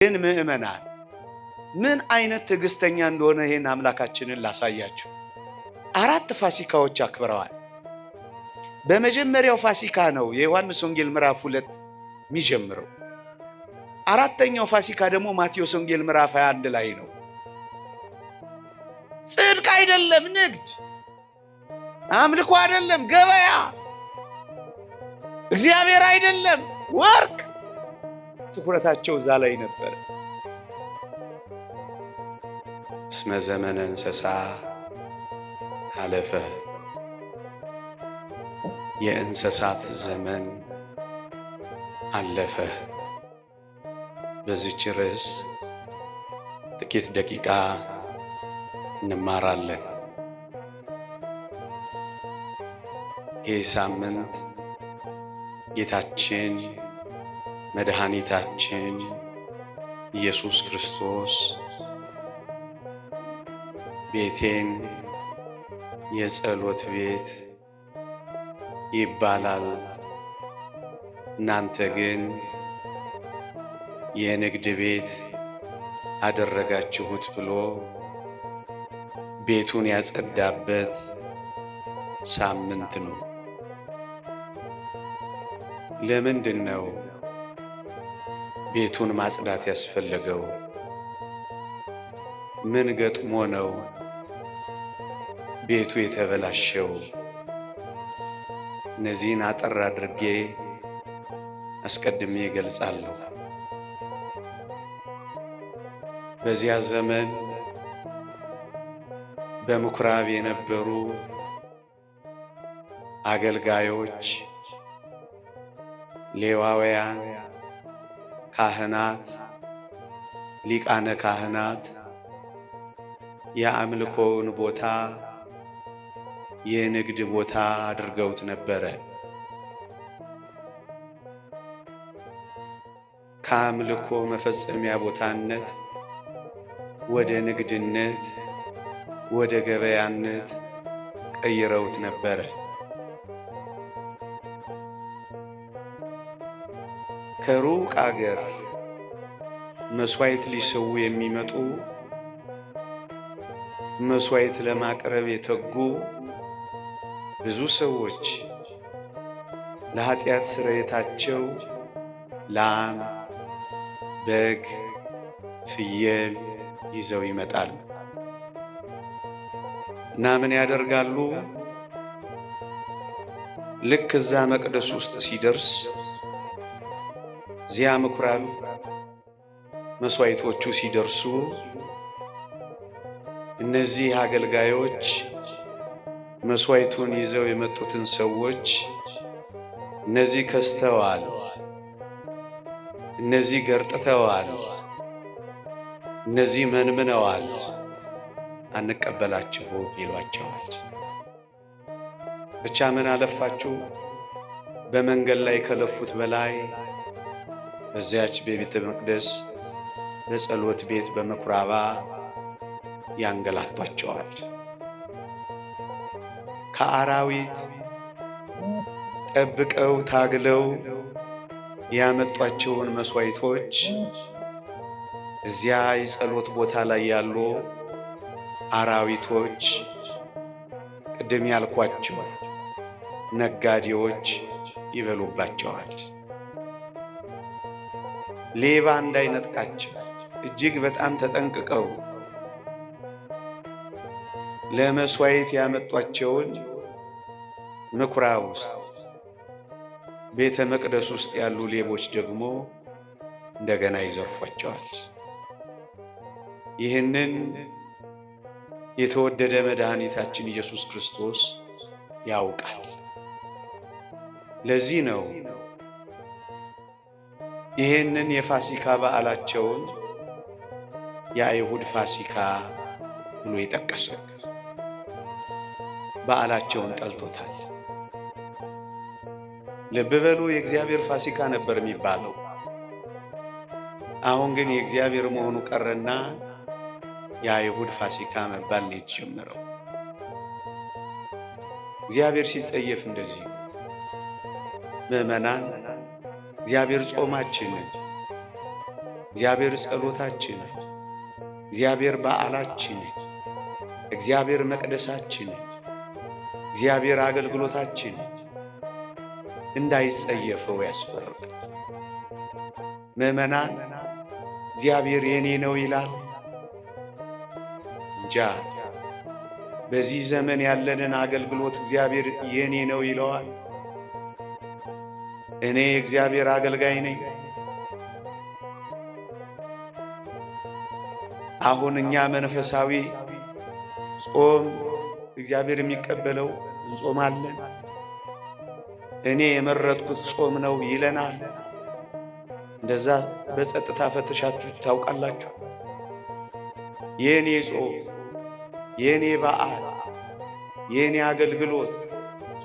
ግን ምእመናን ምን አይነት ትዕግስተኛ እንደሆነ ይሄን አምላካችንን ላሳያችሁ። 4 ፋሲካዎች አክብረዋል። በመጀመሪያው ፋሲካ ነው የዮሐንስ ወንጌል ምዕራፍ 2 የሚጀምረው። አራተኛው ፋሲካ ደግሞ ማቴዎስ ወንጌል ምዕራፍ 21 ላይ ነው። ጽድቅ አይደለም ንግድ፣ አምልኮ አይደለም ገበያ፣ እግዚአብሔር አይደለም ወርቅ፣ ትኩረታቸው እዛ ላይ ነበር። እስመ ዘመነ እንስሳ አለፈ፣ የእንስሳት ዘመን አለፈ። በዚህች ርዕስ ጥቂት ደቂቃ እንማራለን። ይህ ሳምንት ጌታችን መድኃኒታችን ኢየሱስ ክርስቶስ ቤቴን የጸሎት ቤት ይባላል፣ እናንተ ግን የንግድ ቤት አደረጋችሁት ብሎ ቤቱን ያጸዳበት ሳምንት ነው። ለምንድን ነው ቤቱን ማጽዳት ያስፈለገው? ምን ገጥሞ ነው ቤቱ የተበላሸው? እነዚህን አጠር አድርጌ አስቀድሜ እገልጻለሁ። በዚያ ዘመን በምኩራብ የነበሩ አገልጋዮች፣ ሌዋውያን፣ ካህናት፣ ሊቃነ ካህናት የአምልኮውን ቦታ የንግድ ቦታ አድርገውት ነበረ። ከአምልኮ መፈጸሚያ ቦታነት ወደ ንግድነት ወደ ገበያነት ቀይረውት ነበረ። ከሩቅ አገር መስዋዕት ሊሰው የሚመጡ መስዋዕት ለማቅረብ የተጉ ብዙ ሰዎች ለኃጢአት ስርየታቸው ላም፣ በግ፣ ፍየል ይዘው ይመጣሉ እና ምን ያደርጋሉ? ልክ እዛ መቅደስ ውስጥ ሲደርስ እዚያ ምኩራብ መስዋዕቶቹ ሲደርሱ እነዚህ አገልጋዮች መስዋዕቱን ይዘው የመጡትን ሰዎች እነዚህ ከስተዋል፣ እነዚህ ገርጥተዋል፣ እነዚህ መንምነዋል፣ አንቀበላችሁ ይሏቸዋል። ብቻ ምን አለፋችሁ በመንገድ ላይ ከለፉት በላይ በዚያች በቤተ መቅደስ በጸሎት ቤት በምኩራባ ያንገላቷቸዋል። ከአራዊት ጠብቀው ታግለው ያመጧቸውን መስዋዕቶች እዚያ የጸሎት ቦታ ላይ ያሉ አራዊቶች፣ ቅድም ያልኳቸው ነጋዴዎች ይበሉባቸዋል። ሌባ እንዳይነጥቃቸው እጅግ በጣም ተጠንቅቀው ለመስዋዕት ያመጧቸውን ምኩራብ ውስጥ ቤተ መቅደስ ውስጥ ያሉ ሌቦች ደግሞ እንደገና ይዘርፏቸዋል። ይህንን የተወደደ መድኃኒታችን ኢየሱስ ክርስቶስ ያውቃል። ለዚህ ነው ይህንን የፋሲካ በዓላቸውን የአይሁድ ፋሲካ ብሎ የጠቀሰው። በዓላቸውን ጠልቶታል። ልብ በሉ፣ የእግዚአብሔር ፋሲካ ነበር የሚባለው። አሁን ግን የእግዚአብሔር መሆኑ ቀረና የአይሁድ ፋሲካ መባል ነው የተጀመረው። እግዚአብሔር ሲጸየፍ እንደዚህ ምእመናን፣ እግዚአብሔር ጾማችንን፣ እግዚአብሔር ጸሎታችን፣ እግዚአብሔር በዓላችን፣ እግዚአብሔር መቅደሳችን፣ እግዚአብሔር አገልግሎታችን እንዳይጸየፈው ያስፈራል። ምዕመናን እግዚአብሔር የኔ ነው ይላል እንጃ። በዚህ ዘመን ያለንን አገልግሎት እግዚአብሔር የኔ ነው ይለዋል? እኔ እግዚአብሔር አገልጋይ ነኝ። አሁን እኛ መንፈሳዊ ጾም እግዚአብሔር የሚቀበለው እንጾማለን። እኔ የመረጥኩት ጾም ነው ይለናል። እንደዛ በጸጥታ ፈተሻችሁ ታውቃላችሁ? የኔ ጾም፣ የኔ በዓል፣ የኔ አገልግሎት፣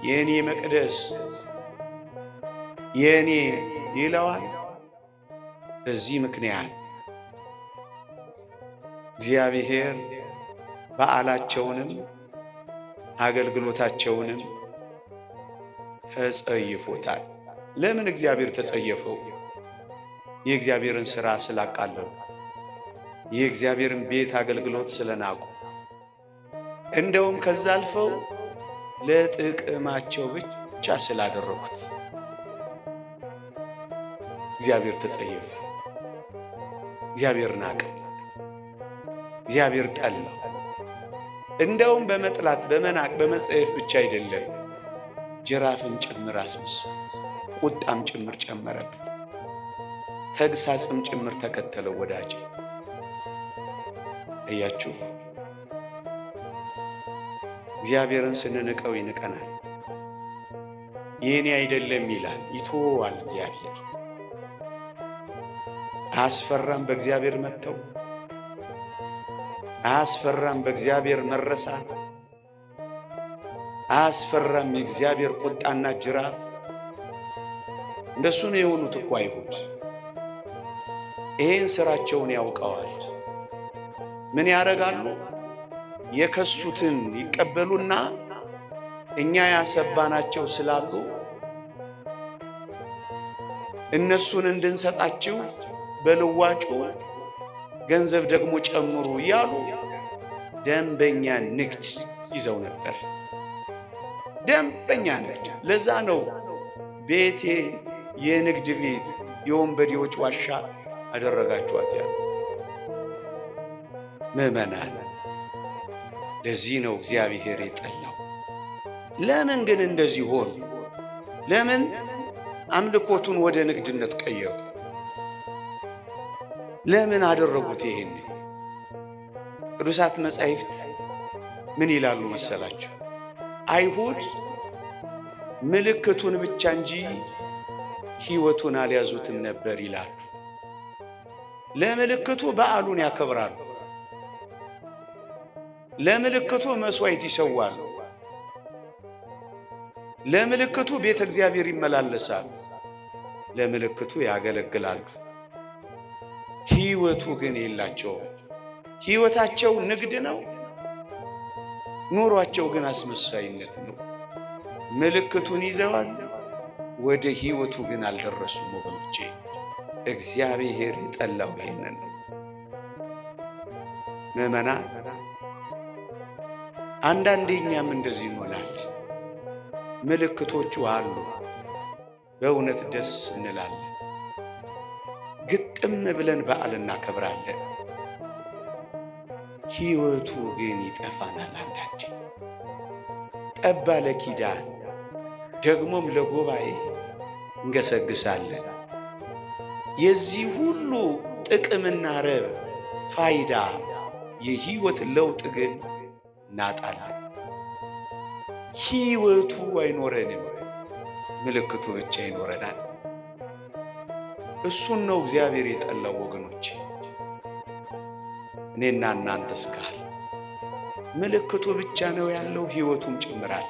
የኔ መቅደስ የኔ ይለዋል። በዚህ ምክንያት እግዚአብሔር በዓላቸውንም አገልግሎታቸውንም ተጸይፎታል። ለምን እግዚአብሔር ተጸየፈው? የእግዚአብሔርን ሥራ ስላቃለሉ፣ የእግዚአብሔርን ቤት አገልግሎት ስለናቁ፣ እንደውም ከዛ አልፈው ለጥቅማቸው ብቻ ስላደረጉት እግዚአብሔር ተጸየፈ። እግዚአብሔር ናቀ። እግዚአብሔር ጠላው። እንደውም በመጥላት በመናቅ በመጸየፍ ብቻ አይደለም፣ ጅራፍን ጭምር አስመሳ፣ ቁጣም ጭምር ጨመረበት፣ ተግሳጽም ጭምር ተከተለው። ወዳጄ እያችሁ እግዚአብሔርን ስንንቀው ይንቀናል። የኔ አይደለም ይላል፣ ይተወዋል። እግዚአብሔር አያስፈራም? በእግዚአብሔር መተው አያስፈራም? በእግዚአብሔር መረሳት አያስፈራም? የእግዚአብሔር ቁጣና ጅራፍ። እንደሱ ነው የሆኑት እኮ አይሁድ። ይሄን ስራቸውን ያውቀዋል። ምን ያደርጋሉ? የከሱትን ይቀበሉና እኛ ያሰባናቸው ስላሉ እነሱን እንድንሰጣቸው በልዋጩ ገንዘብ ደግሞ ጨምሩ እያሉ ደንበኛ ንግድ ይዘው ነበር። ደንበኛ ንግድ። ለዛ ነው ቤቴ የንግድ ቤት የወንበዴዎች ዋሻ አደረጋችኋት ያለ። ምዕመናን ለዚህ ነው እግዚአብሔር የጠላው። ለምን ግን እንደዚህ ሆኑ? ለምን አምልኮቱን ወደ ንግድነት ቀየሩ? ለምን አደረጉት ይሄን? ቅዱሳት መጻሕፍት ምን ይላሉ መሰላችሁ? አይሁድ ምልክቱን ብቻ እንጂ ሕይወቱን አልያዙትም ነበር ይላሉ። ለምልክቱ በዓሉን ያከብራሉ። ለምልክቱ መስዋዕት ይሰዋሉ። ለምልክቱ ቤተ እግዚአብሔር ይመላለሳሉ። ለምልክቱ ያገለግላሉ። ሕይወቱ ግን የላቸውም። ሕይወታቸው ንግድ ነው፣ ኑሯቸው ግን አስመሳይነት ነው። ምልክቱን ይዘዋል፣ ወደ ሕይወቱ ግን አልደረሱም። ወገኖቼ እግዚአብሔር የጠላው ይሄንን ነው። ምዕመናን አንዳንዴ እኛም እንደዚህ እንሆናለን። ምልክቶቹ አሉ፣ በእውነት ደስ እንላለን፣ ግጥም ብለን በዓል እናከብራለን። ሕይወቱ ግን ይጠፋናል። አንዳንዴ ጠባ ለኪዳን ደግሞም ለጉባኤ እንገሰግሳለን። የዚህ ሁሉ ጥቅምና ረብ ፋይዳ የሕይወት ለውጥ ግን እናጣለን። ሕይወቱ አይኖረንም፣ ምልክቱ ብቻ ይኖረናል። እሱን ነው እግዚአብሔር የጠላው ወገኖች። እኔና እናንተስ ካል ምልክቱ ብቻ ነው ያለው፣ ሕይወቱም ጭምራል።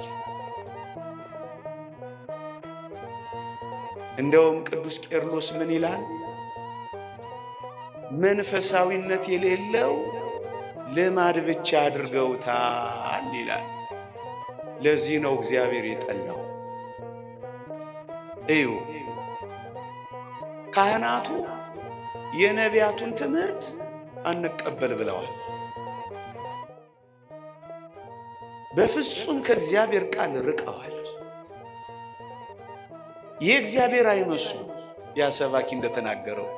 እንደውም ቅዱስ ቄርሎስ ምን ይላል? መንፈሳዊነት የሌለው ልማድ ብቻ አድርገውታል ይላል። ለዚህ ነው እግዚአብሔር የጠላው። እዩ፣ ካህናቱ የነቢያቱን ትምህርት አንቀበል ብለዋል። በፍጹም ከእግዚአብሔር ቃል ርቀዋል። የእግዚአብሔር አይመስሉ። ያ ሰባኪ እንደተናገረው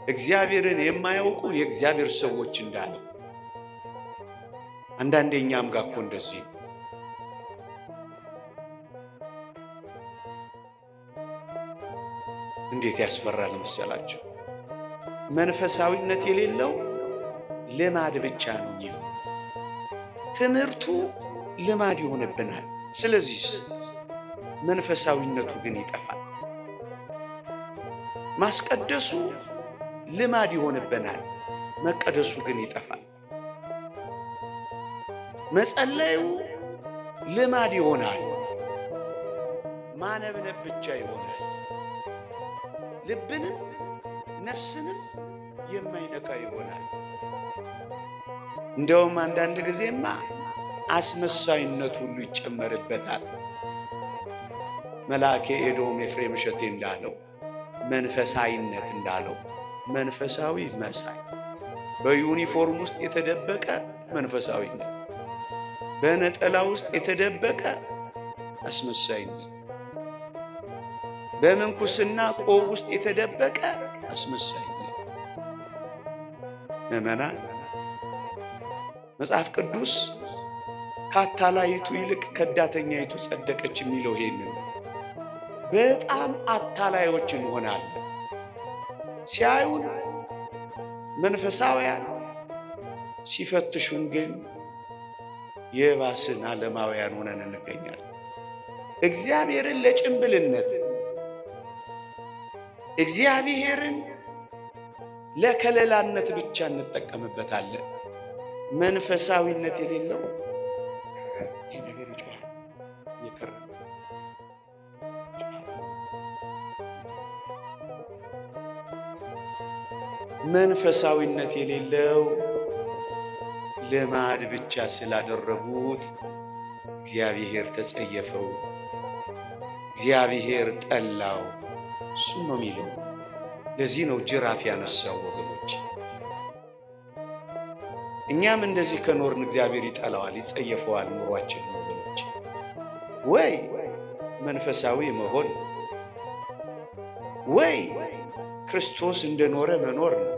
እግዚአብሔርን የማያውቁ የእግዚአብሔር ሰዎች እንዳለ አንዳንዴ እኛም ጋር እኮ እንደዚህ እንዴት ያስፈራል መሰላችሁ? መንፈሳዊነት የሌለው ልማድ ብቻ ነው ይሄ። ትምህርቱ ልማድ ይሆንብናል። ስለዚህ መንፈሳዊነቱ ግን ይጠፋል። ማስቀደሱ ልማድ ይሆንብናል፣ መቀደሱ ግን ይጠፋል። መጸለዩ ልማድ ይሆናል፣ ማነብነብ ብቻ ይሆናል። ልብንም ነፍስንም የማይነካ ይሆናል። እንደውም አንዳንድ ጊዜማ አስመሳይነት ሁሉ ይጨመርበታል። መልአከ ኤዶም ኤፍሬም እሸቴ እንዳለው መንፈሳዊነት እንዳለው መንፈሳዊ መሳይ፣ በዩኒፎርም ውስጥ የተደበቀ መንፈሳዊነት፣ በነጠላ ውስጥ የተደበቀ አስመሳይነት፣ በምንኩስና ቆብ ውስጥ የተደበቀ አስመሳይነት። ምእመናን፣ መጽሐፍ ቅዱስ ከአታላይቱ ይልቅ ከዳተኛይቱ ጸደቀች የሚለው ይሄንን። በጣም አታላዮች እንሆናለን። ሲያዩን መንፈሳውያን፣ ሲፈትሹን ግን የባስን ዓለማውያን ሆነን እንገኛለን። እግዚአብሔርን ለጭምብልነት፣ እግዚአብሔርን ለከለላነት ብቻ እንጠቀምበታለን። መንፈሳዊነት የሌለው ይህ ነገር ይጮሃል። መንፈሳዊነት የሌለው ልማድ ብቻ ስላደረጉት እግዚአብሔር ተጸየፈው፣ እግዚአብሔር ጠላው። እሱ ነው የሚለው። ለዚህ ነው ጅራፍ ያነሳው ወገኖች። እኛም እንደዚህ ከኖርን እግዚአብሔር ይጠላዋል፣ ይጸየፈዋል ኑሯችን ወገኖች። ወይ መንፈሳዊ መሆን ወይ ክርስቶስ እንደኖረ መኖር ነው።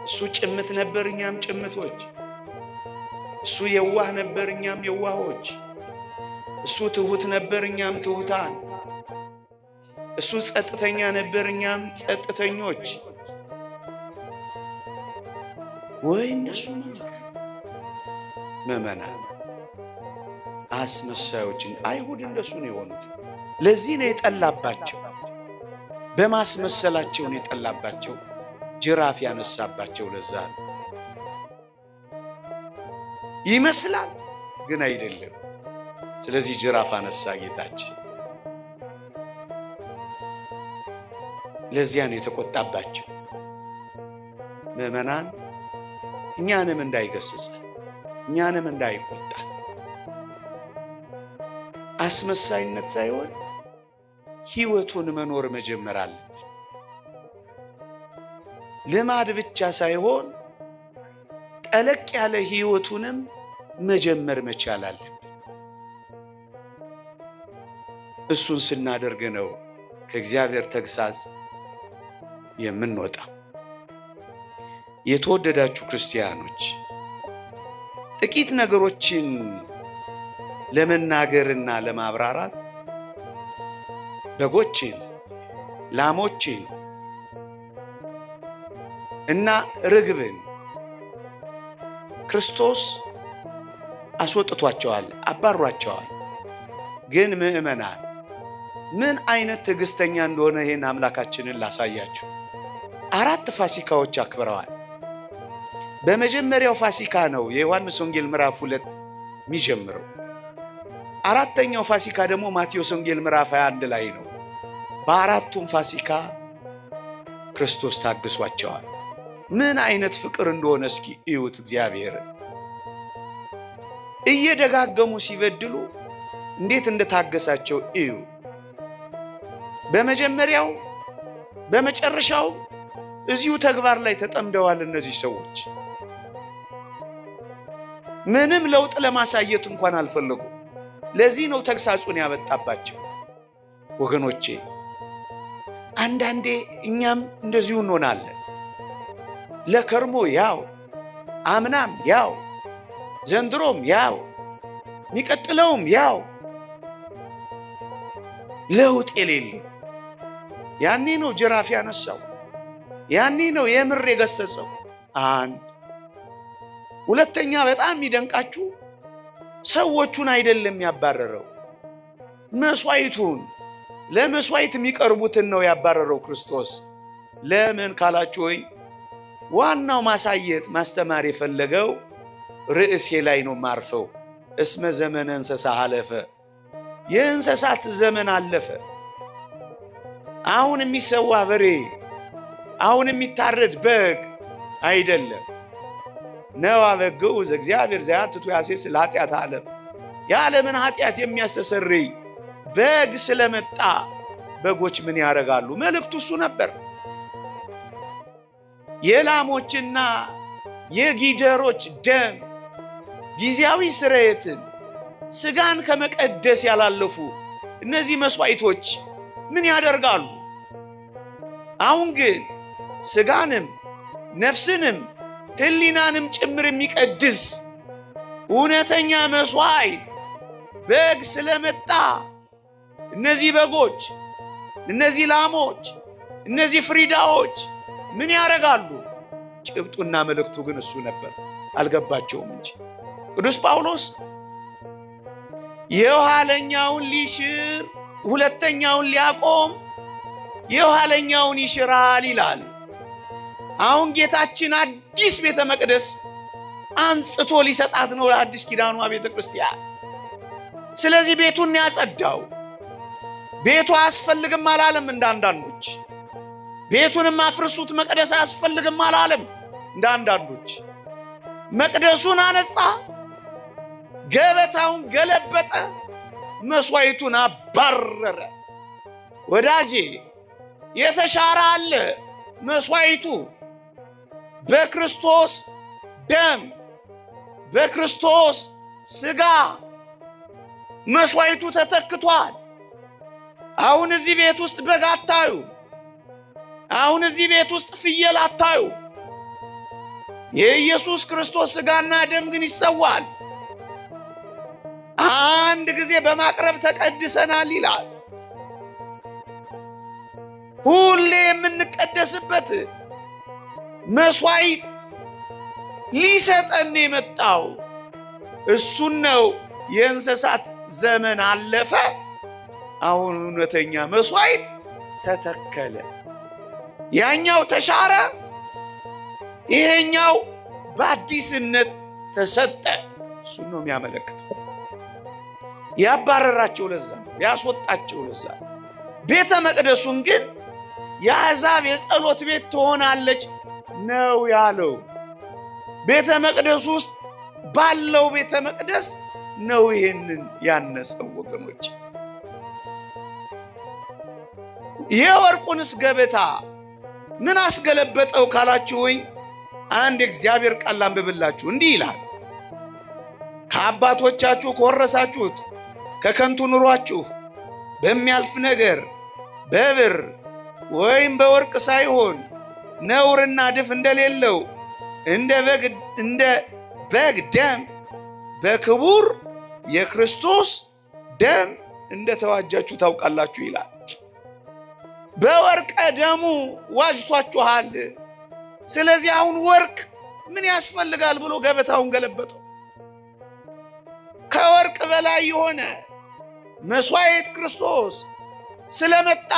እሱ ጭምት ነበር፣ እኛም ጭምቶች። እሱ የዋህ ነበር፣ እኛም የዋሆች። እሱ ትሁት ነበር፣ እኛም ትሁታን። እሱ ጸጥተኛ ነበር፣ እኛም ጸጥተኞች። ወይ እንደሱ መኖር። ምእመናን፣ አስመሳዮችን አይሁድ እንደሱ ነው የሆኑት። ለዚህ ነው የጠላባቸው፣ በማስመሰላቸው ነው የጠላባቸው፣ ጅራፍ ያነሳባቸው። ለዛ ነው ይመስላል ግን አይደለም። ስለዚህ ጅራፍ አነሳ ጌታችን። ለዚያ ነው የተቆጣባቸው። ምእመናን፣ እኛንም እንዳይገስጽ፣ እኛንም እንዳይቆጣ፣ አስመሳይነት ሳይሆን ሕይወቱን መኖር መጀመር አለብን። ልማድ ብቻ ሳይሆን ጠለቅ ያለ ሕይወቱንም መጀመር መቻል አለብን። እሱን ስናደርግ ነው ከእግዚአብሔር ተግሳጽ የምንወጣው። የተወደዳችሁ ክርስቲያኖች፣ ጥቂት ነገሮችን ለመናገርና ለማብራራት በጎችን፣ ላሞችን እና ርግብን ክርስቶስ አስወጥቷቸዋል፣ አባሯቸዋል። ግን ምእመናን ምን አይነት ትዕግስተኛ እንደሆነ ይሄን አምላካችንን ላሳያችሁ። 4 ፋሲካዎች አክብረዋል። በመጀመሪያው ፋሲካ ነው የዮሐንስ ወንጌል ምዕራፍ 2 የሚጀምረው። 4ኛው ፋሲካ ደግሞ ማቴዎስ ወንጌል ምዕራፍ 21 ላይ ነው። በአራቱም ፋሲካ ክርስቶስ ታግሷቸዋል። ምን አይነት ፍቅር እንደሆነ እስኪ እዩት። እግዚአብሔርን እየደጋገሙ ሲበድሉ እንዴት እንደታገሳቸው እዩ። በመጀመሪያው በመጨረሻው እዚሁ ተግባር ላይ ተጠምደዋል እነዚህ ሰዎች። ምንም ለውጥ ለማሳየት እንኳን አልፈለጉም። ለዚህ ነው ተግሳጹን ያመጣባቸው። ወገኖቼ አንዳንዴ እኛም እንደዚሁ እንሆናለን። ለከርሞ ያው፣ አምናም ያው፣ ዘንድሮም ያው፣ የሚቀጥለውም ያው፣ ለውጥ የሌለው። ያኔ ነው ጅራፍ ያነሳው፣ ያኔ ነው የምር የገሰጸው። አንድ ሁለተኛ በጣም የሚደንቃችሁ ሰዎቹን አይደለም ያባረረው፣ መስዋዕቱን፣ ለመስዋዕት የሚቀርቡትን ነው ያባረረው ክርስቶስ። ለምን ካላችሁ ወይ ዋናው ማሳየት ማስተማር የፈለገው ርዕሴ ላይ ነው ማርፈው። እስመ ዘመነ እንስሳ አለፈ፣ የእንስሳት ዘመን አለፈ። አሁን የሚሰዋ በሬ፣ አሁን የሚታረድ በግ አይደለም። ነዋ በግዑ ዘእግዚአብሔር ዘያትቱ ያሴስል ኃጢአተ ዓለም፣ የዓለምን ኃጢአት የሚያስተሰርይ በግ ስለመጣ በጎች ምን ያደርጋሉ? መልእክቱ እሱ ነበር። የላሞችና የጊደሮች ደም ጊዜያዊ ስርየትን ስጋን ከመቀደስ ያላለፉ እነዚህ መስዋዕቶች ምን ያደርጋሉ? አሁን ግን ስጋንም ነፍስንም ሕሊናንም ጭምር የሚቀድስ እውነተኛ መስዋዕት በግ ስለመጣ እነዚህ በጎች፣ እነዚህ ላሞች፣ እነዚህ ፍሪዳዎች ምን ያደርጋሉ? ጭብጡና መልእክቱ ግን እሱ ነበር። አልገባቸውም እንጂ ቅዱስ ጳውሎስ የኋለኛውን ሊሽር ሁለተኛውን ሊያቆም የኋለኛውን ይሽራል ይላል። አሁን ጌታችን አዲስ ቤተ መቅደስ አንጽቶ ሊሰጣት ነው ለአዲስ ኪዳኗ ቤተ ክርስቲያን። ስለዚህ ቤቱን ያጸዳው። ቤቱ አያስፈልግም አላለም እንዳንዳንዶች። ቤቱንም አፍርሱት መቅደስ አያስፈልግም አላለም እንዳንዳንዶች። መቅደሱን አነጻ፣ ገበታውን ገለበጠ፣ መስዋዕቱን አባረረ። ወዳጄ የተሻረ አለ መስዋዕቱ በክርስቶስ ደም በክርስቶስ ሥጋ መስዋዕቱ ተተክቷል። አሁን እዚህ ቤት ውስጥ በግ አታዩ። አሁን እዚህ ቤት ውስጥ ፍየል አታዩ። የኢየሱስ ክርስቶስ ሥጋና ደም ግን ይሰዋል። አንድ ጊዜ በማቅረብ ተቀድሰናል ይላል። ሁሌ የምንቀደስበት መስዋዕት ሊሰጠን የመጣው እሱን ነው። የእንስሳት ዘመን አለፈ፣ አሁን እውነተኛ መስዋዕት ተተከለ። ያኛው ተሻረ፣ ይሄኛው በአዲስነት ተሰጠ። እሱን ነው የሚያመለክተው። ያባረራቸው ለዛ፣ ያስወጣቸው ለዛ። ቤተ መቅደሱን ግን የአሕዛብ የጸሎት ቤት ትሆናለች ነው ያለው። ቤተ መቅደሱ ውስጥ ባለው ቤተ መቅደስ ነው ይሄንን ያነጸው። ወገኖች የወርቁንስ ገበታ ምን አስገለበጠው ካላችሁኝ፣ አንድ እግዚአብሔር ቃል አንብብላችሁ እንዲህ ይላል። ከአባቶቻችሁ ከወረሳችሁት ከከንቱ ኑሯችሁ በሚያልፍ ነገር በብር ወይም በወርቅ ሳይሆን ነውርና ድፍ እንደሌለው እንደ በግ ደም በክቡር የክርስቶስ ደም እንደተዋጃችሁ ታውቃላችሁ ይላል። በወርቀ ደሙ ዋጅቷችኋል። ስለዚህ አሁን ወርቅ ምን ያስፈልጋል ብሎ ገበታውን ገለበጠው። ከወርቅ በላይ የሆነ መስዋዕት ክርስቶስ ስለመጣ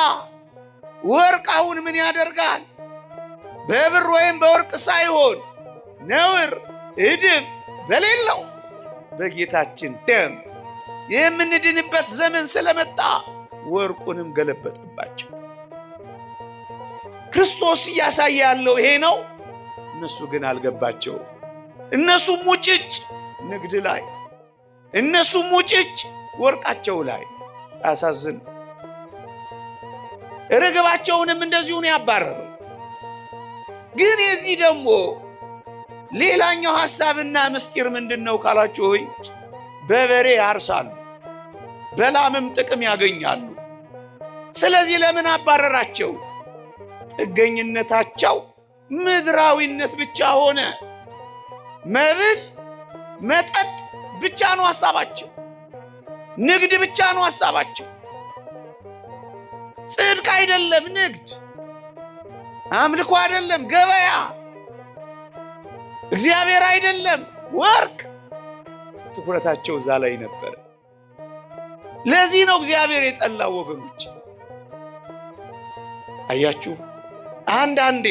ወርቅ አሁን ምን ያደርጋል? በብር ወይም በወርቅ ሳይሆን ነውር እድፍ በሌለው በጌታችን ደም የምንድንበት ዘመን ስለመጣ ወርቁንም ገለበጠባቸው። ክርስቶስ እያሳየ ያለው ይሄ ነው። እነሱ ግን አልገባቸው። እነሱ ሙጭጭ ንግድ ላይ፣ እነሱ ሙጭጭ ወርቃቸው ላይ። ግን የዚህ ደግሞ ሌላኛው ሐሳብና ምስጢር ምንድነው ካላችሁ ሆይ በበሬ ያርሳሉ በላምም ጥቅም ያገኛሉ። ስለዚህ ለምን አባረራቸው? ጥገኝነታቸው ምድራዊነት ብቻ ሆነ። መብል መጠጥ ብቻ ነው ሐሳባቸው። ንግድ ብቻ ነው ሐሳባቸው። ጽድቅ አይደለም ንግድ፣ አምልኮ አይደለም ገበያ፣ እግዚአብሔር አይደለም ወርቅ። ትኩረታቸው እዛ ላይ ነበር። ለዚህ ነው እግዚአብሔር የጠላው ወገኖች። አያችሁ አንዳንዴ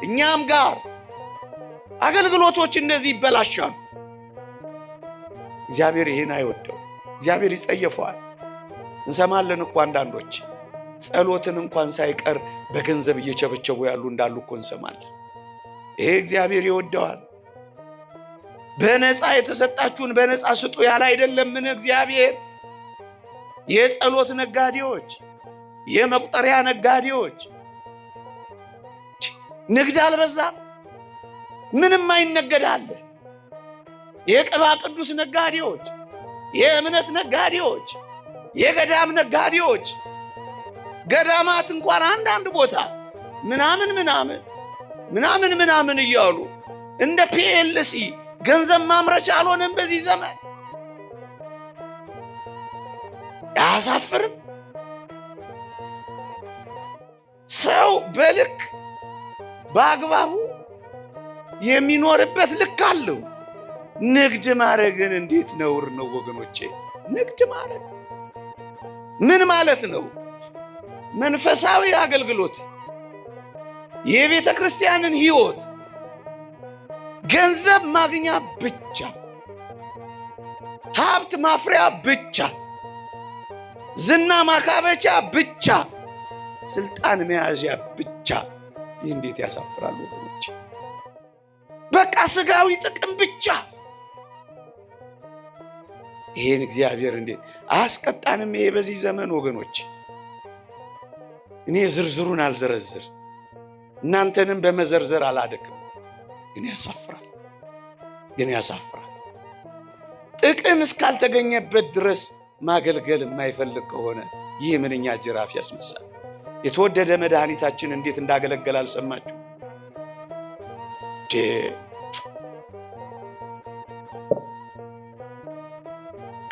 እኛም ጋር አገልግሎቶች እንደዚህ ይበላሻሉ። እግዚአብሔር ይሄን አይወደው፣ እግዚአብሔር ይጸየፈዋል። እንሰማለን እኮ አንዳንዶች ጸሎትን እንኳን ሳይቀር በገንዘብ እየቸበቸቡ ያሉ እንዳሉ እኮ እንሰማለን። ይሄ እግዚአብሔር ይወደዋል። በነፃ የተሰጣችሁን በነፃ ስጡ ያለ አይደለምን እግዚአብሔር? የጸሎት ነጋዴዎች፣ የመቁጠሪያ ነጋዴዎች ንግድ አልበዛም? ምንም አይነገዳል። የቅባ ቅዱስ ነጋዴዎች፣ የእምነት ነጋዴዎች፣ የገዳም ነጋዴዎች ገዳማት እንኳን አንዳንድ ቦታ ምናምን እያሉ እንደ ፒኤልሲ ገንዘብ ማምረቻ አልሆነም በዚህ ዘመን። አያሳፍርም? ሰው በልክ በአግባቡ የሚኖርበት ልክ አለው። ንግድ ማድረግን እንዴት ነውር ነው ወገኖቼ! ንግድ ማድረግ ምን ማለት ነው? መንፈሳዊ አገልግሎት የቤተ ክርስቲያንን ሕይወት ገንዘብ ማግኛ ብቻ፣ ሀብት ማፍሪያ ብቻ፣ ዝና ማካበቻ ብቻ፣ ስልጣን መያዣ ብቻ። ይህ እንዴት ያሳፍራል ወገኖች! በቃ ስጋዊ ጥቅም ብቻ። ይሄን እግዚአብሔር እንዴት አያስቀጣንም? ይሄ በዚህ ዘመን ወገኖች፣ እኔ ዝርዝሩን አልዘረዝር እናንተንም በመዘርዘር አላደክም፣ ግን ያሳፍራል፣ ጥቅም እስካልተገኘበት ድረስ ማገልገል የማይፈልግ ከሆነ ይህ ምንኛ ጅራፍ ያስመሳል። የተወደደ መድኃኒታችን እንዴት እንዳገለገለ አልሰማችሁ?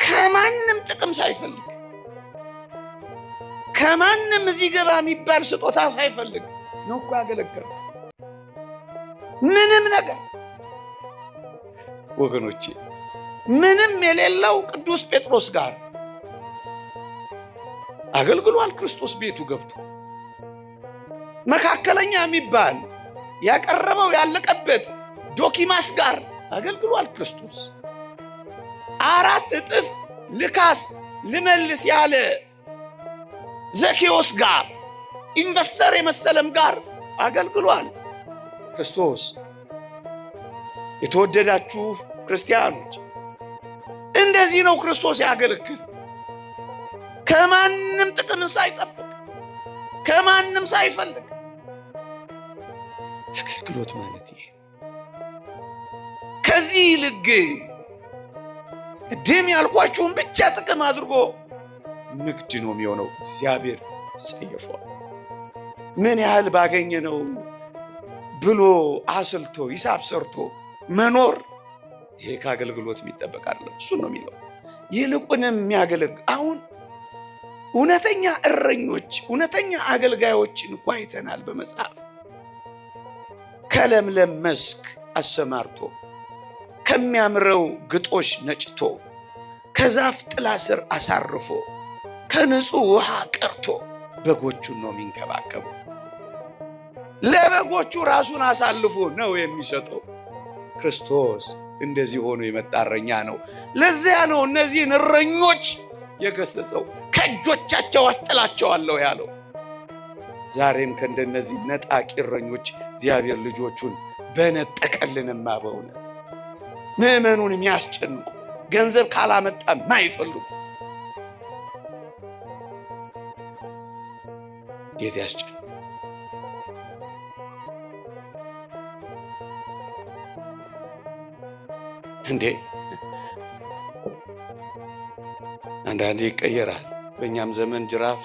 ከማንም ጥቅም ሳይፈልግ፣ ከማንም እዚህ ገባ የሚባል ስጦታ ሳይፈልግ ነው እኮ ያገለገለው። ምንም ነገር ወገኖቼ፣ ምንም የሌለው ቅዱስ ጴጥሮስ ጋር አገልግሏል። ክርስቶስ ቤቱ ገብቶ መካከለኛ የሚባል ያቀረበው ያለቀበት ዶኪማስ ጋር አገልግሏል። ክርስቶስ 4 እጥፍ ልካስ ልመልስ ያለ ዘኬዎስ ጋር ኢንቨስተር የመሰለም ጋር አገልግሏል ክርስቶስ። የተወደዳችሁ ክርስቲያኖች እንደዚህ ነው ክርስቶስ ያገለግል። ከማንም ጥቅም ሳይጠብቅ፣ ከማንም ሳይፈልግ አገልግሎት ማለት ይሄ። ከዚህ ይልቅ ቅድም ያልኳችሁን ብቻ ጥቅም አድርጎ ንግድ ነው የሚሆነው። እግዚአብሔር ይጸየፈዋል። ምን ያህል ባገኘ ነው ብሎ አስልቶ ሂሳብ ሰርቶ መኖር፣ ይሄ ከአገልግሎት የሚጠበቅ አይደለም። እሱን ነው የሚለው። ይልቁንም የሚያገለግል አሁን እውነተኛ እረኞች፣ እውነተኛ አገልጋዮችን እንኳ አይተናል በመጽሐፍ። ከለምለም መስክ አሰማርቶ፣ ከሚያምረው ግጦሽ ነጭቶ፣ ከዛፍ ጥላ ስር አሳርፎ፣ ከንጹህ ውሃ ቀርቶ በጎቹን ነው የሚንከባከበው። ለበጎቹ ራሱን አሳልፎ ነው የሚሰጠው። ክርስቶስ እንደዚህ ሆኖ የመጣ እረኛ ነው። ለዚያ ነው እነዚህን እረኞች የገሰጸው። ከእጆቻቸው አስጥላቸዋለሁ ያለው። ዛሬም ከእንደነዚህ ነጣቂ እረኞች እግዚአብሔር ልጆቹን በነጠቀልንማ። በእውነት ምዕመኑን የሚያስጨንቁ ገንዘብ ካላመጣ ማይፈልጉ ጌታ ያስጨንቁ። እንዴ አንዳንዴ ይቀየራል። በእኛም ዘመን ጅራፍ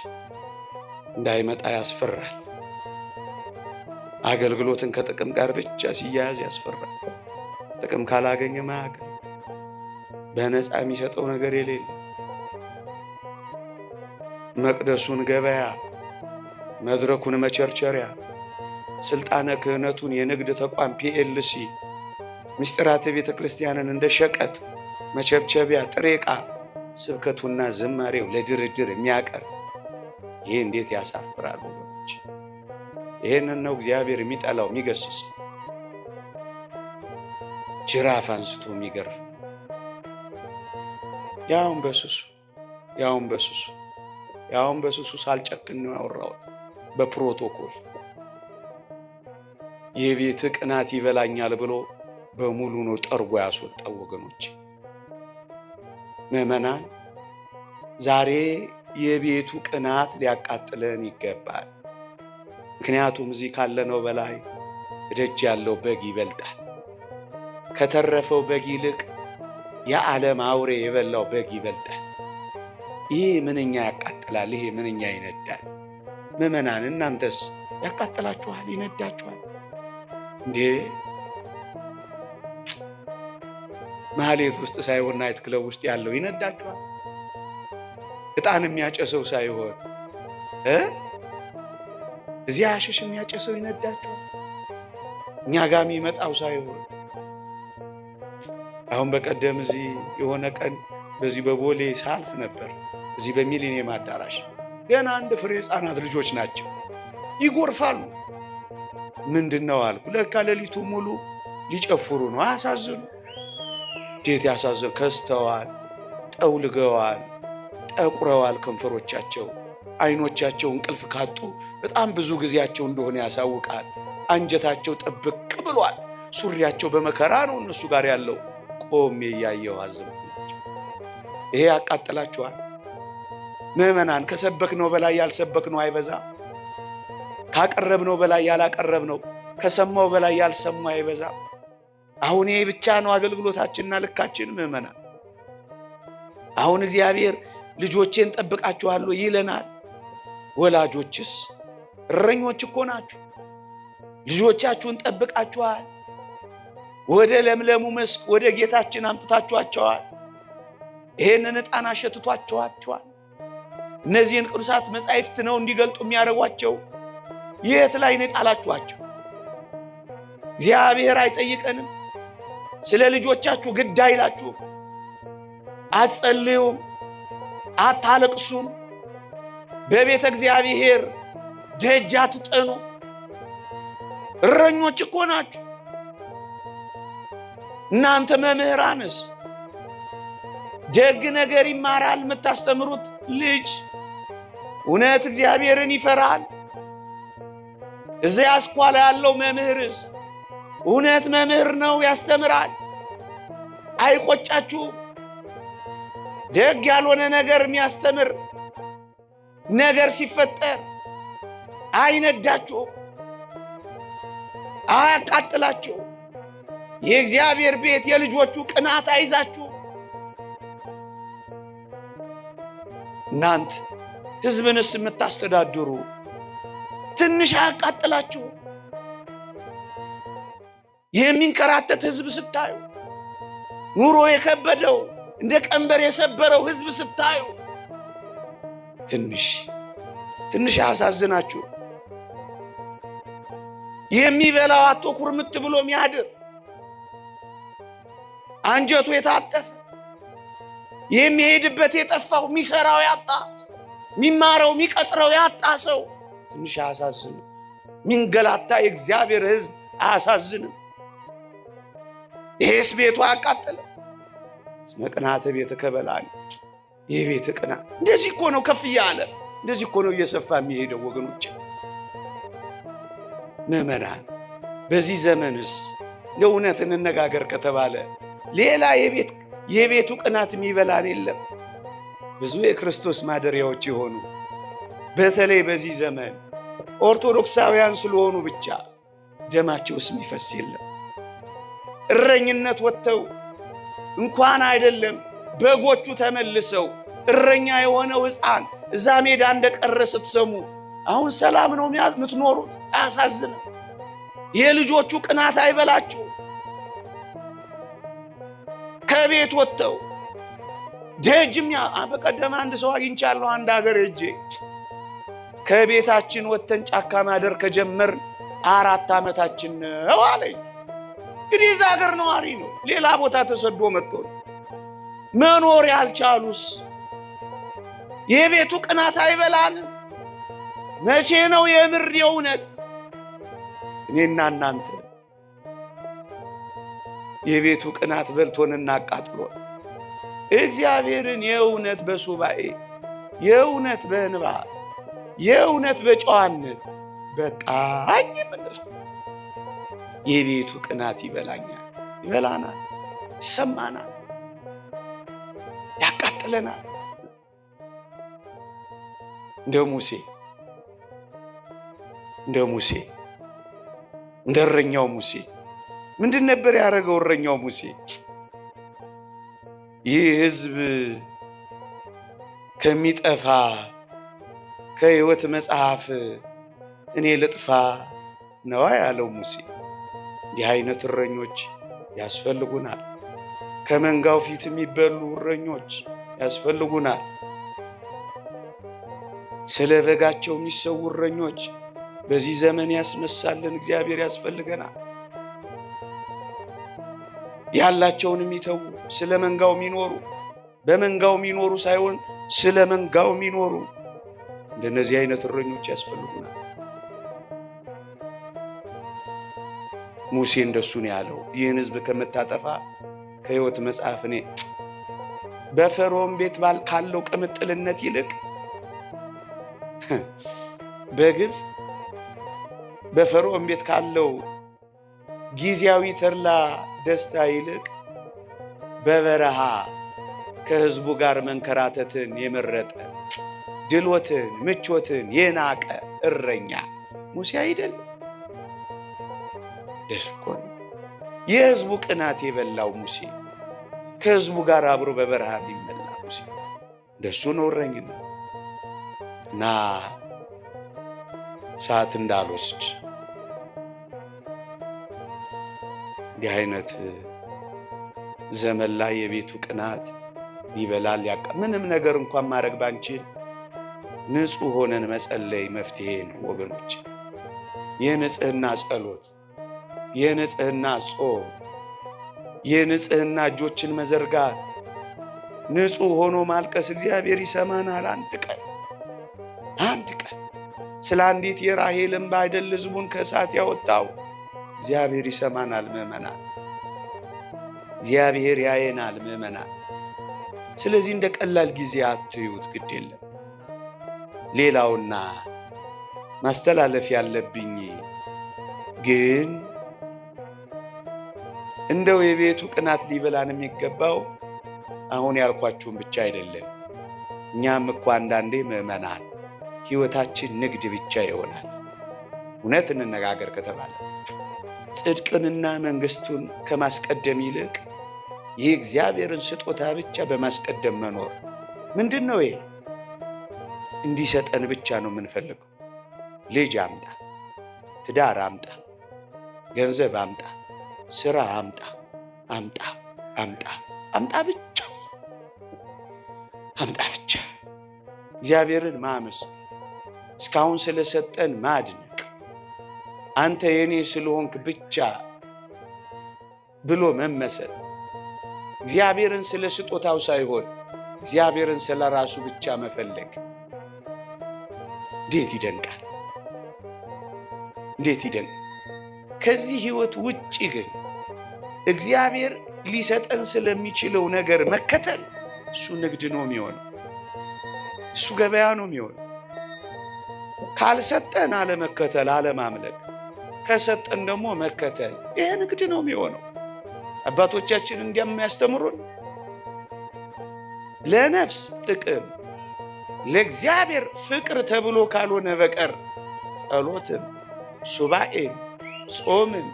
እንዳይመጣ ያስፈራል። አገልግሎትን ከጥቅም ጋር ብቻ ሲያያዝ ያስፈራል። ጥቅም ካላገኘ ማያገኝ በነፃ የሚሰጠው ነገር የሌለ መቅደሱን ገበያ፣ መድረኩን መቸርቸሪያ፣ ስልጣነ ክህነቱን የንግድ ተቋም ፒኤልሲ፣ ምስጢራተ ቤተ ክርስቲያንን እንደ ሸቀጥ መቸብቸቢያ ጥሬ ዕቃ ስብከቱና ዝማሬው ለድርድር የሚያቀርብ ይሄ እንዴት ያሳፍራል ወገኖች! ይሄንን ነው እግዚአብሔር የሚጠላው የሚገስጽ። ጅራፍ አንስቶ የሚገርፍ ያውን በስሱ ሳልጨክን ነው ያወራሁት። በፕሮቶኮል የቤት ቅናት ይበላኛል ብሎ በሙሉ ነው ጠርጎ ያስወጣው ወገኖች። ምዕመናን ዛሬ የቤቱ ቅናት ሊያቃጥለን ይገባል። ምክንያቱም እዚህ ካለነው በላይ ደጅ ያለው በግ ይበልጣል። ከተረፈው በግ ይልቅ የዓለም አውሬ የበላው በግ ይበልጣል። ይሄ ምንኛ ያቃጥላል! ይሄ ምንኛ ይነዳል! ምዕመናን እናንተስ ያቃጥላችኋል? ይነዳችኋል እንዴ? ማህሌት ውስጥ ሳይሆን ናይት ክለብ ውስጥ ያለው ይነዳችኋል? ዕጣን የሚያጨሰው ሳይሆን እዚያ አሽሽ የሚያጨሰው ይነዳችኋል? እኛ ጋር የሚመጣው ሳይሆን። አሁን በቀደም እዚህ የሆነ ቀን በዚህ በቦሌ ሳልፍ ነበር። እዚህ በሚሊኒየም አዳራሽ ገና አንድ ፍሬ ሕፃናት ልጆች ናቸው፣ ይጎርፋሉ። ምንድነው አልኩ። ለካ ሌሊቱ ሙሉ ሊጨፍሩ ነው። አያሳዝኑ? እንዴት ያሳዝኑ! ከስተዋል፣ ጠውልገዋል፣ ጠቁረዋል። ከንፈሮቻቸው፣ አይኖቻቸው እንቅልፍ ካጡ በጣም ብዙ ጊዜያቸው እንደሆነ ያሳውቃል። አንጀታቸው ጥብቅ ብሏል። ሱሪያቸው በመከራ ነው እነሱ ጋር ያለው። ቆሜ እያየሁ አዘንኩ። ይሄ ያቃጥላችኋል? ምዕመናን ከሰበክነው በላይ ያልሰበክነው አይበዛ? ካቀረብነው በላይ ያላቀረብነው፣ ከሰማው በላይ ያልሰማው አይበዛ? አሁን ይሄ ብቻ ነው አገልግሎታችንና ልካችን? ምዕመናን አሁን እግዚአብሔር ልጆቼን ጠብቃችኋለሁ ይለናል። ወላጆችስ እረኞች እኮ ናችሁ። ልጆቻችሁን ጠብቃችኋል። ወደ ለምለሙ መስክ ወደ ጌታችን አምጥታችኋቸዋል። ይሄንን ዕጣን አሸትቷቸዋል። እነዚህን ቅዱሳት መጻሕፍት ነው እንዲገልጡ የሚያደርጓቸው። የት ላይ ነው የጣላችኋቸው? እግዚአብሔር አይጠይቀንም? ስለ ልጆቻችሁ ግድ አይላችሁም? አትጸልዩም? አታለቅሱም? በቤተ እግዚአብሔር ደጅ አትጠኑ? እረኞች እኮ ናችሁ። እናንተ መምህራንስ ደግ ነገር ይማራል የምታስተምሩት ልጅ? እውነት እግዚአብሔርን ይፈራል? እዚያ አስኳላ ያለው መምህርስ እውነት መምህር ነው ያስተምራል? አይቆጫችሁም? ደግ ያልሆነ ነገር የሚያስተምር ነገር ሲፈጠር አይነዳችሁም? አያቃጥላችሁም? የእግዚአብሔር ቤት የልጆቹ ቅናት አይዛችሁ? እናንተ ሕዝብንስ የምታስተዳድሩ ትንሽ አያቃጥላችሁ? የሚንከራተት ሕዝብ ስታዩ፣ ኑሮ የከበደው እንደ ቀንበር የሰበረው ሕዝብ ስታዩ ትንሽ አያሳዝናችሁ? የሚበላው አጥቶ ኩርምት ብሎ የሚያድር አንጀቱ የታጠፈ የሚሄድበት የጠፋው የሚሰራው ያጣ የሚማረው የሚቀጥረው ያጣ ሰው ትንሽ አያሳዝንም? ሚንገላታ የእግዚአብሔር ሕዝብ አያሳዝንም? ይሄስ ቤቱ አያቃጥልም? እስመ ቅንዓተ ቤትከ በልዐኒ። ይህ ቤት ቅናት እንደዚህ እኮ ነው ከፍ እያለ፣ እንደዚህ እኮ ነው እየሰፋ የሚሄደው ወገኖች። ምዕመናን በዚህ ዘመንስ ለእውነት እንነጋገር ከተባለ ሌላ የቤቱ ቅናት የሚበላን የለም። ብዙ የክርስቶስ ማደሪያዎች የሆኑ በተለይ በዚህ ዘመን ኦርቶዶክሳውያን ስለሆኑ ብቻ ደማቸውስ የሚፈስ የለም። እረኝነት ወጥተው እንኳን አይደለም በጎቹ ተመልሰው እረኛ የሆነው ሕፃን እዛ ሜዳ እንደቀረ ስትሰሙ አሁን ሰላም ነው የምትኖሩት? አያሳዝንም? የልጆቹ ቅናት አይበላችሁ? ከቤት ወጥተው ደጅም በቀደም አንድ ሰው አግኝቻለሁ አንድ ሀገር ሄጄ ከቤታችን ወጥተን ጫካ ማደር ከጀመርን 4 ዓመታችን ነው አለኝ። እንግዲህ እዛ ሀገር ነዋሪ ነው፣ ሌላ ቦታ ተሰዶ መጥቶ መኖር ያልቻሉስ የቤቱ ቅናት አይበላንም? መቼ ነው የምር የእውነት እኔና እናንተ የቤቱ ቅናት በልቶንና አቃጥሎን እግዚአብሔርን የእውነት በሱባኤ የእውነት በእንባ የእውነት በጨዋነት በቃኝ ምንል? የቤቱ ቅናት ይበላኛል፣ ይበላናል፣ ይሰማናል፣ ያቃጥለናል። እንደ ሙሴ እንደ እረኛው ሙሴ ምንድን ነበር ያደረገው? እረኛው ሙሴ ይህ ሕዝብ ከሚጠፋ ከሕይወት መጽሐፍ እኔ ልጥፋ ነው ያለው ሙሴ። እንዲህ አይነት እረኞች ያስፈልጉናል። ከመንጋው ፊት የሚበሉ እረኞች ያስፈልጉናል። ስለ በጋቸው የሚሰው እረኞች በዚህ ዘመን ያስነሳልን እግዚአብሔር ያስፈልገናል። ያላቸውን የሚተዉ ስለ መንጋው የሚኖሩ በመንጋው የሚኖሩ ሳይሆን ስለ መንጋው የሚኖሩ እንደነዚህ አይነት እረኞች ያስፈልጉናል። ሙሴ እንደሱ ነው ያለው። ይህን ሕዝብ ከምታጠፋ ከሕይወት መጽሐፍ እኔ በፈርዖን ቤት ካለው ቅምጥልነት ይልቅ በግብፅ በፈርዖን ቤት ካለው ጊዜያዊ ተድላ ደስታ ይልቅ በበረሃ ከሕዝቡ ጋር መንከራተትን የመረጠ ድሎትን ምቾትን የናቀ እረኛ ሙሴ አይደለም? ደስ እኮ ነው። የሕዝቡ ቅናት የበላው ሙሴ፣ ከሕዝቡ ጋር አብሮ በበረሃ የሚመላ ሙሴ እንደሱ ነው እረኝነት። እና ሰዓት እንዳልወስድ እንዲህ አይነት ዘመን ላይ የቤቱ ቅናት ይበላል ምንም ነገር እንኳን ማድረግ ባንችል ንጹህ ሆነን መጸለይ መፍትሄ ነው ወገኖች። የንጽህና ጸሎት፣ የንጽህና ጾም፣ የንጽህና እጆችን መዘርጋት፣ ንጹህ ሆኖ ማልቀስ እግዚአብሔር ይሰማናል። አንድ ቀን ስለ አንዲት የራሔል እንባ አይደል ሕዝቡን ከእሳት ያወጣው? እግዚአብሔር ይሰማናል ምዕመናን፣ እግዚአብሔር ያየናል ምዕመናን። ስለዚህ እንደ ቀላል ጊዜ አትዩት፣ ግድ የለም። ሌላውና ማስተላለፍ ያለብኝ ግን እንደው የቤቱ ቅናት ሊበላን የሚገባው አሁን ያልኳችሁን ብቻ አይደለም። እኛም እኮ አንዳንዴ ምዕመናን ሕይወታችን ንግድ ብቻ ይሆናል። እውነት እንነጋገር ከተባለ ጽድቅንና መንግሥቱን ከማስቀደም ይልቅ የእግዚአብሔርን ስጦታ ብቻ በማስቀደም መኖር ምንድን ነው? ይሄ እንዲሰጠን ብቻ ነው የምንፈልገው። ልጅ አምጣ፣ ትዳር አምጣ፣ ገንዘብ አምጣ፣ ስራ አምጣ፣ አምጣ አምጣ አምጣ ብቻ አምጣ ብቻ። እግዚአብሔርን ማመስገን፣ እስካሁን ስለሰጠን ማድነቅ፣ አንተ የኔ ስለሆንክ ብቻ ብሎ መመሰል፣ እግዚአብሔርን ስለ ስጦታው ሳይሆን እግዚአብሔርን ስለ ራሱ ብቻ መፈለግ እንዴት ይደንቃል! እንዴት ይደንቃል! ከዚህ ሕይወት ውጪ ግን እግዚአብሔር ሊሰጠን ስለሚችለው ነገር መከተል እሱ ንግድ ነው የሚሆነው፣ እሱ ገበያ ነው የሚሆነው። ካልሰጠን አለመከተል፣ አለማምለክ፣ ከሰጠን ደግሞ መከተል፣ ይሄ ንግድ ነው የሚሆነው። አባቶቻችን እንደሚያስተምሩን ለነፍስ ጥቅም ለእግዚአብሔር ፍቅር ተብሎ ካልሆነ በቀር ጸሎትም ሱባኤም ጾምም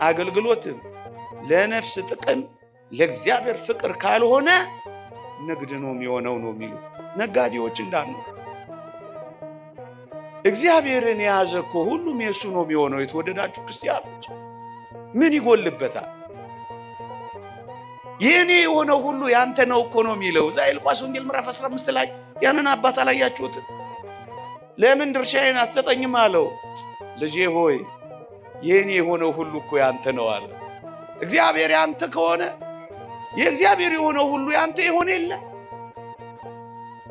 አገልግሎትም ለነፍስ ጥቅም ለእግዚአብሔር ፍቅር ካልሆነ ንግድ ነው የሚሆነው ነው የሚሉት ነጋዴዎች እንዳሉ። እግዚአብሔርን የያዘ እኮ ሁሉም የሱ ነው የሚሆነው። የተወደዳችሁ ክርስቲያኖች ምን ይጎልበታል? የኔ የሆነው ሁሉ ያንተ ነው እኮ ነው የሚለው። ሉቃስ ወንጌል ምዕራፍ 15 ላይ ያንን አባት አላያችሁት? ለምን ድርሻዬን አትሰጠኝም አለው። ልጄ ሆይ የኔ የሆነው ሁሉ እኮ ያንተ ነው አለ። እግዚአብሔር ያንተ ከሆነ የእግዚአብሔር የሆነው ሁሉ ያንተ ይሆን የለ።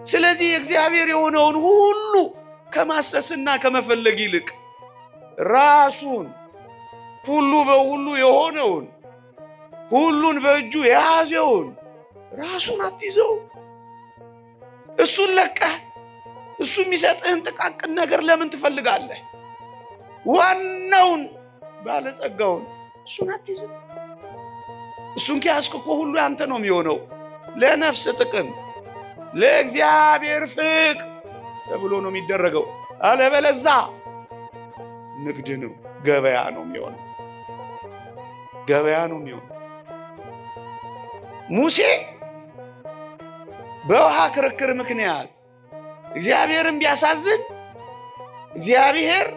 ስለዚህ የእግዚአብሔር የሆነውን ሁሉ ከማሰስና ከመፈለግ ይልቅ ራሱን ሁሉ በሁሉ የሆነውን ሁሉን በእጁ የያዘውን ራሱን አትይዘው። እሱን ለቀህ እሱ የሚሰጥህን ጥቃቅን ነገር ለምን ትፈልጋለህ? ዋናውን ባለጸጋውን እሱን አትይዘው። እሱን ከያዝክ እኮ ሁሉ ያንተ ነው የሚሆነው። ለነፍስ ጥቅም ለእግዚአብሔር ፍቅር ተብሎ ነው የሚደረገው። አለበለዛ ንግድ ነው፣ ገበያ ነው የሚሆነው። ገበያ ነው የሚሆነው። ሙሴ በውሃ ክርክር ምክንያት እግዚአብሔርን ቢያሳዝን እግዚአብሔር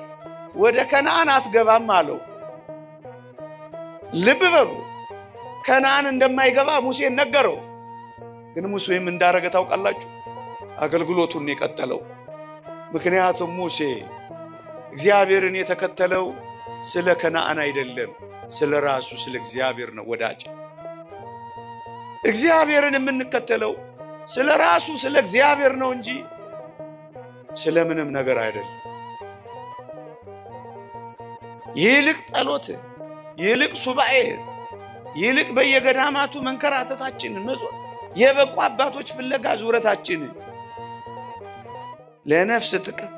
ወደ ከነዓን አትገባም አለው። ልብ በሉ፣ ከነዓን እንደማይገባ ሙሴን ነገረው። ግን ሙሴም እንዳረገ ታውቃላችሁ? አገልግሎቱን የቀጠለው። ምክንያቱም ሙሴ እግዚአብሔርን የተከተለው ስለ ከነዓን አይደለም፣ ስለ ራሱ ስለ እግዚአብሔር ነው። ወዳጅ እግዚአብሔርን የምንከተለው ስለ ራሱ ስለ እግዚአብሔር ነው እንጂ ስለ ምንም ነገር አይደለም። ይልቅ ጸሎት፣ ይልቅ ሱባኤ፣ ይልቅ በየገዳማቱ መንከራተታችንን መዞር፣ የበቁ አባቶች ፍለጋ ዙረታችንን ለነፍስ ጥቅም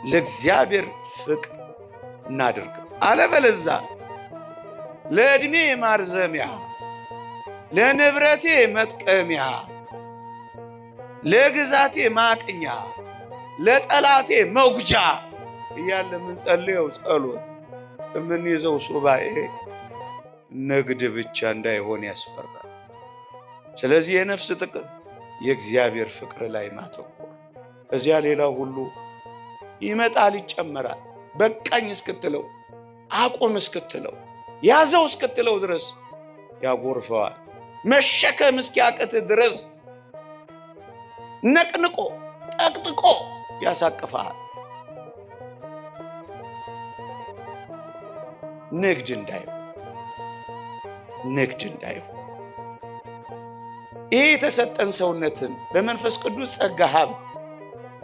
ለእግዚአብሔር ፍቅር እናድርግ። አለበለዛ ለዕድሜ ማርዘሚያ፣ ለንብረቴ መጥቀሚያ፣ ለግዛቴ ማቅኛ፣ ለጠላቴ መጉጃ እያለ የምንጸልየው ጸሎት የምንይዘው ሱባኤ ንግድ ብቻ እንዳይሆን ያስፈራል። ስለዚህ የነፍስ ጥቅም የእግዚአብሔር ፍቅር ላይ ማተኮር፣ እዚያ ሌላው ሁሉ ይመጣል ይጨመራል። በቃኝ እስክትለው፣ አቁም እስክትለው፣ ያዘው እስክትለው ድረስ ያጎርፈዋል። መሸከም እስኪያቅት ድረስ ነቅንቆ ጠቅጥቆ ያሳቅፋል። ንግድ እንዳይሆን ይህ የተሰጠን ሰውነትን በመንፈስ ቅዱስ ጸጋ ሀብት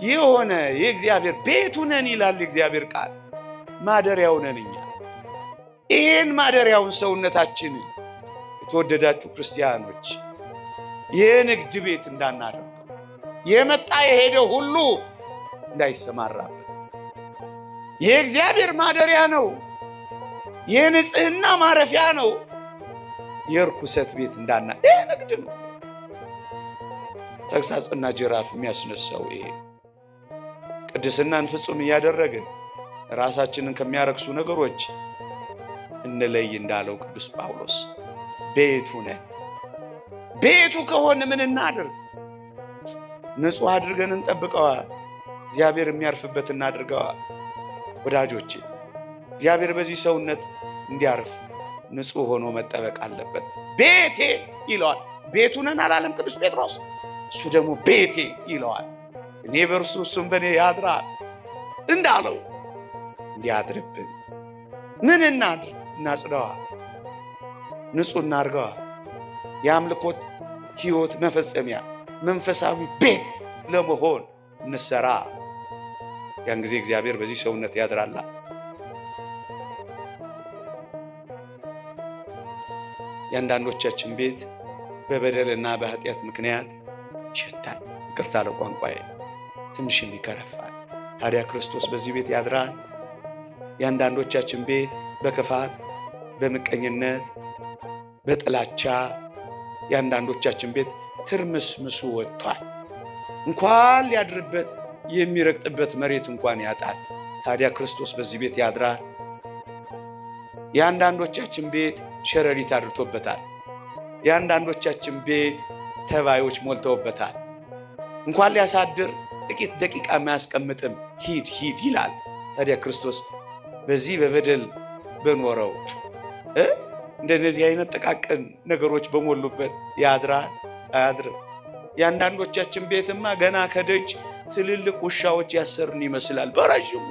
የሆነ የእግዚአብሔር ቤቱ ነን ይላል የእግዚአብሔር ቃል። ማደሪያው ነን እኛ። ይህን ማደሪያውን ሰውነታችን የተወደዳችሁ ክርስቲያኖች የንግድ ቤት እንዳናደርገው፣ የመጣ የሄደ ሁሉ እንዳይሰማራበት። የእግዚአብሔር ማደሪያ ነው፣ የንጽህና ማረፊያ ነው። የርኩሰት ቤት እንዳና ይህ ንግድ ነው። ተግሳጽና ጅራፍ የሚያስነሳው ይሄ ቅድስናን ፍጹም እያደረግን ራሳችንን ከሚያረክሱ ነገሮች እንለይ እንዳለው ቅዱስ ጳውሎስ ቤቱ ነን። ቤቱ ከሆነ ምን እናድርግ? ንጹህ አድርገን እንጠብቀዋል። እግዚአብሔር የሚያርፍበት እናድርገዋል። ወዳጆቼ እግዚአብሔር በዚህ ሰውነት እንዲያርፍ ንጹህ ሆኖ መጠበቅ አለበት። ቤቴ ይለዋል። ቤቱ ነን አላለም ቅዱስ ጴጥሮስ? እሱ ደግሞ ቤቴ ይለዋል። እኔ በእርሱ እሱም በእኔ ያድራል እንዳለው እንዲያድርብን ምን እናድርግ? እናጽደዋል፣ ንጹህ እናርገዋል። የአምልኮት ሕይወት መፈጸሚያ መንፈሳዊ ቤት ለመሆን እንሰራ። ያን ጊዜ እግዚአብሔር በዚህ ሰውነት ያድራላ። የአንዳንዶቻችን ቤት በበደልና በኃጢአት ምክንያት ይሸታል። ይቅርታ ለቋንቋዬ ትንሽም ይከረፋል። ታዲያ ክርስቶስ በዚህ ቤት ያድራል። የአንዳንዶቻችን ቤት በክፋት፣ በምቀኝነት፣ በጥላቻ የአንዳንዶቻችን ቤት ትርምስምሱ ወጥቷል። እንኳን ሊያድርበት የሚረግጥበት መሬት እንኳን ያጣል። ታዲያ ክርስቶስ በዚህ ቤት ያድራል። የአንዳንዶቻችን ቤት ሸረሪት አድርቶበታል። የአንዳንዶቻችን ቤት ተባዮች ሞልተውበታል። እንኳን ሊያሳድር ጥቂት ደቂቃ የማያስቀምጥም ሂድ ሂድ ይላል። ታዲያ ክርስቶስ በዚህ በበደል በኖረው እንደነዚህ አይነት ጥቃቅን ነገሮች በሞሉበት ያድራል አያድርም? የአንዳንዶቻችን ቤትማ ገና ከደጅ ትልልቅ ውሻዎች ያሰርን ይመስላል። በረዥሙ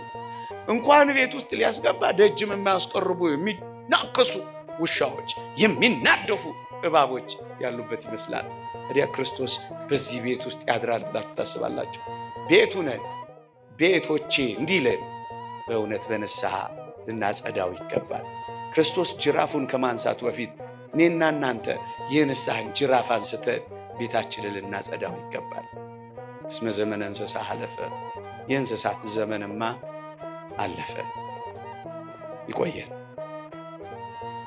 እንኳን ቤት ውስጥ ሊያስገባ ደጅም የማያስቀርቡ የሚናከሱ ውሻዎች፣ የሚናደፉ እባቦች ያሉበት ይመስላል። ታዲያ ክርስቶስ በዚህ ቤት ውስጥ ያድራል ብላችሁ ታስባላችሁ? ቤቱ ነን ቤቶቼ እንዲለን በእውነት በንስሐ ልናጸዳው ይገባል። ክርስቶስ ጅራፉን ከማንሳቱ በፊት እኔና እናንተ የንስሐን ጅራፍ አንስተን ቤታችንን ልናጸዳው ይገባል። እስመ ዘመነ እንስሳ አለፈ፣ የእንስሳት ዘመንማ አለፈ። ይቆየን።